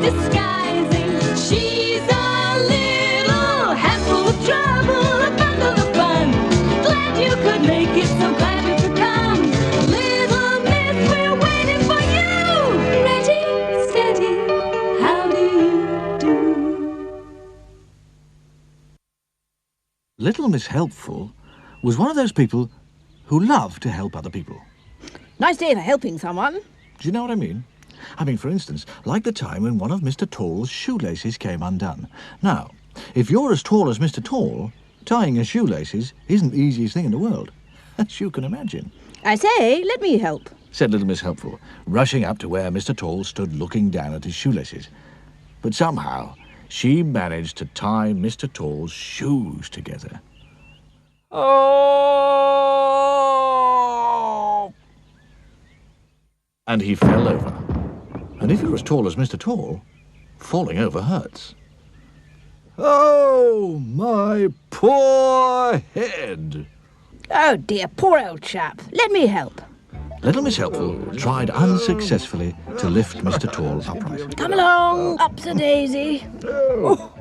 disguising. She's a little handful of trouble, a bundle of fun. Glad you could make it, so glad you could come. Little Miss, we're waiting for you. Ready, steady, how do you do? Little Miss Helpful was one of those people who love to help other people. Nice day for helping someone. Do you know what I mean? I mean, for instance, like the time when one of Mr. Tall's shoelaces came undone. Now, if you're as tall as Mr. Tall, tying your shoelaces isn't the easiest thing in the world, as you can imagine. I say, let me help. Said Little Miss Helpful, rushing up to where Mr. Tall stood looking down at his shoelaces. But somehow, she managed to tie Mr. Tall's shoes together. Oh! And he fell over. And if you're as tall as Mr. Tall, falling over hurts. Oh, my poor head! Oh dear, poor old chap. Let me help. Little Miss Helpful tried unsuccessfully to lift Mr. Tall upright. Come along, Upsy-daisy. Oh,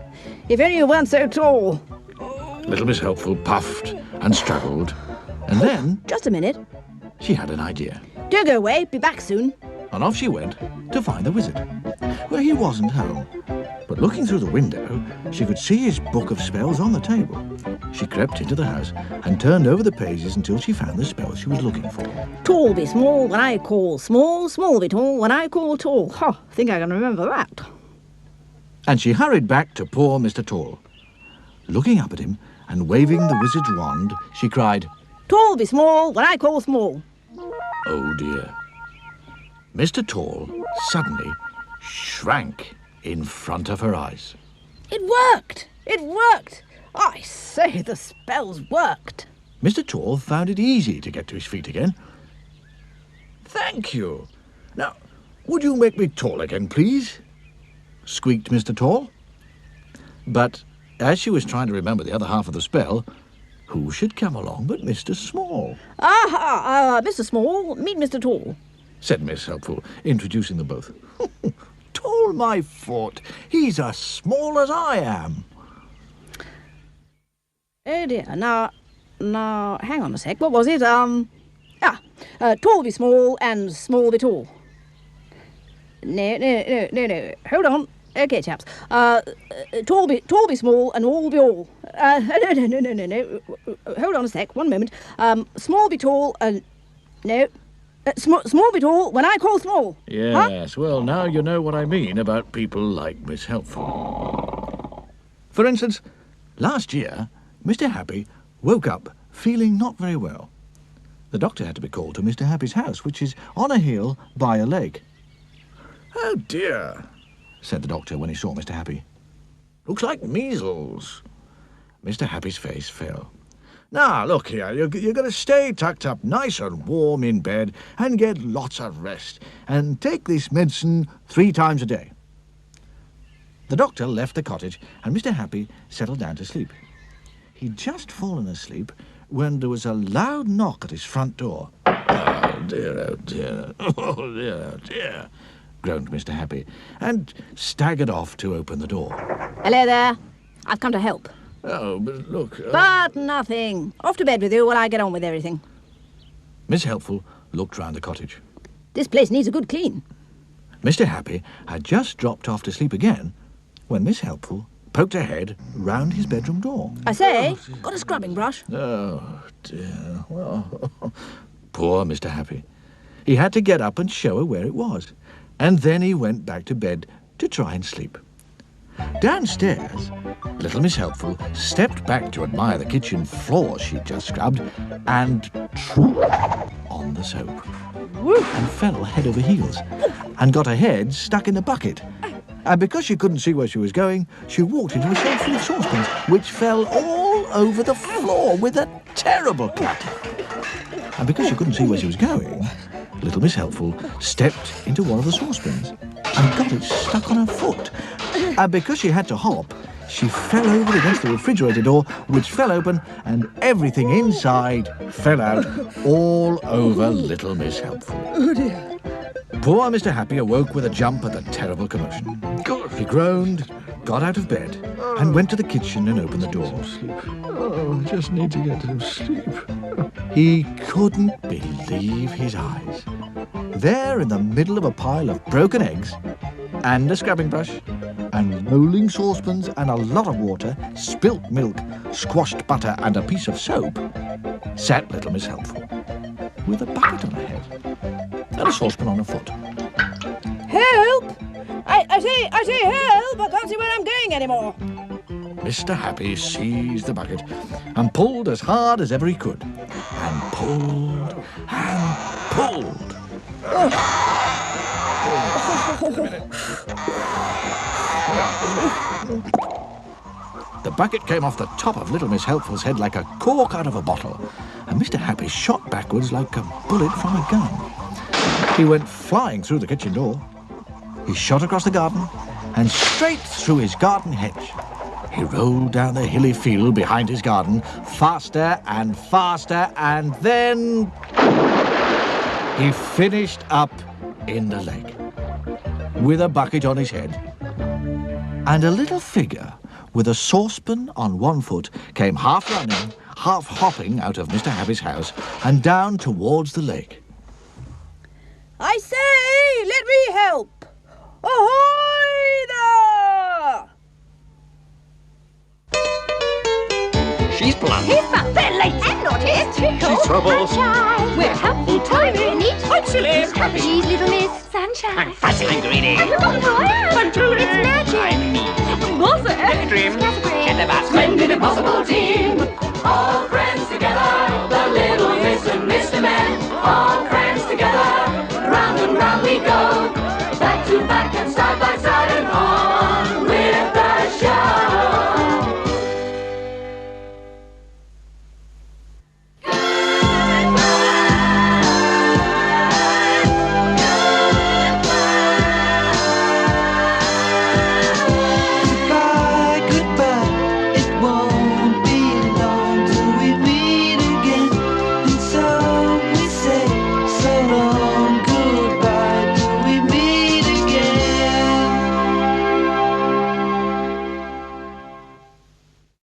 if only you weren't so tall. Little Miss Helpful puffed and struggled, and then Just a minute. she had an idea. Don't go away, be back soon. And off she went to find the wizard. Well, he wasn't home, but looking through the window, she could see his book of spells on the table. She crept into the house and turned over the pages until she found the spell she was looking for. Tall be small when I call small, small be tall when I call tall. Ha, think I can remember that. And she hurried back to poor Mr. Tall. Looking up at him and waving the wizard's wand, she cried, Tall be small when I call small. "Oh dear." Mr. Tall suddenly shrank in front of her eyes. It worked! It worked! I say, the spells worked. Mr. Tall found it easy to get to his feet again. "Thank you. Now, would you make me tall again, please?" squeaked Mr. Tall. But as she was trying to remember the other half of the spell, who should come along but Mr. Small? Mr. Small, meet Mr. Tall. Said Miss Helpful, introducing them both. "Tall my foot. He's as small as I am." Oh dear, now, hang on a sec, what was it? Tall be small and small be tall. No, hold on. Okay, chaps. Tall be small and all be all. No. Hold on a sec, one moment. Small be tall and... No. Small be tall when I call small. Yes, well, now you know what I mean about people like Miss Helpful. For instance, last year, Mr. Happy woke up feeling not very well. The doctor had to be called to Mr. Happy's house, which is on a hill by a lake. "Oh dear," said the doctor when he saw Mr. Happy. "Looks like measles." Mr. Happy's face fell. "Now, look here, you're going to stay tucked up nice and warm in bed and get lots of rest, and take this medicine 3 times a day." The doctor left the cottage, and Mr. Happy settled down to sleep. He'd just fallen asleep when there was a loud knock at his front door. "Oh dear, oh dear, oh dear, oh dear," groaned Mr. Happy, and staggered off to open the door. Hello there. I've come to help. "Oh, but look..." But nothing. Off to bed with you while I get on with everything. Miss Helpful looked round the cottage. This place needs a good clean. Mr. Happy had just dropped off to sleep again when Miss Helpful poked her head round his bedroom door. I say, got a scrubbing brush? Oh, dear. Well, poor Mr. Happy. He had to get up and show her where it was, and then he went back to bed to try and sleep. Downstairs, little Miss Helpful stepped back to admire the kitchen floor she'd just scrubbed and tripped on the soap and fell head over heels and got her head stuck in the bucket. And because she couldn't see where she was going, she walked into a shelf full of saucepans, which fell all over the floor with a terrible clatter. And because she couldn't see where she was going, little Miss Helpful stepped into one of the saucepans and got it stuck on her foot. And because she had to hop, she fell over against the refrigerator door, which fell open, and everything inside fell out all over little Miss Helpful. Oh dear. Poor Mr. Happy awoke with a jump at the terrible commotion. He groaned, got out of bed, and went to the kitchen and opened the door. Oh, I just need to get some sleep. He couldn't believe his eyes. There in the middle of a pile of broken eggs, and a scrubbing brush, and rolling saucepans, and a lot of water, spilt milk, squashed butter, and a piece of soap, sat little Miss Helpful, with a bucket on her head, and a saucepan on her foot. Help! I say help! I can't see where I'm going anymore. Mr. Happy seized the bucket and pulled as hard as ever he could, and pulled and pulled. The bucket came off the top of little Miss Helpful's head like a cork out of a bottle, and Mr. Happy shot backwards like a bullet from a gun. He went flying through the kitchen door. He shot across the garden and straight through his garden hedge. He rolled down the hilly field behind his garden, faster and faster, and then he finished up in the lake with a bucket on his head. And a little figure with a saucepan on one foot came half running, half hopping out of Mr. Happy's house and down towards the lake. I say, let me help! Ahoy there! She's blunt. He's fun. They're late and naughty. It's Tickle. She's troubles. Sunshine. We're helpful, tiny, neat. I'm silly. He's happy. She's little Miss Sunshine. I'm fussy and greedy. I've forgotten who I am. I'm Julie. It's magic. I'm me. Mother. Daydream. Scatterbrain. Chatterbox. Splendid impossible team. All